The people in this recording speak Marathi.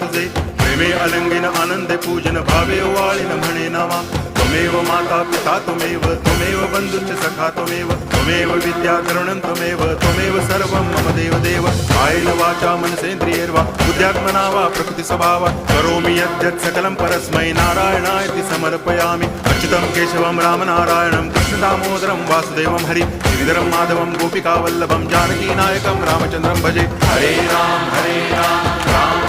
तुझे प्रेमे अलंगिन आनंदे पूजन भावे वाळीन म्हणे नावा त्वमेव माता पिता त्वमेव बंधुश्च सखा त्वमेव विद्या तरुणं त्वमेव सर्वं मम देव कायेन वाचा मनसेन्द्रियैर्वा बुद्ध्यात्मना वा प्रकृति स्वभावात् करोमि यद्यत् सकलं परस्मै नारायणायति समर्पयामि अच्युतं केशवं रामनारायणं कृष्णदामोदरं वासुदेवं हरि श्रीधरं माधवं गोपिकावल्लभं जानकीनायकं रामचन्द्रं भजे हरे राम राम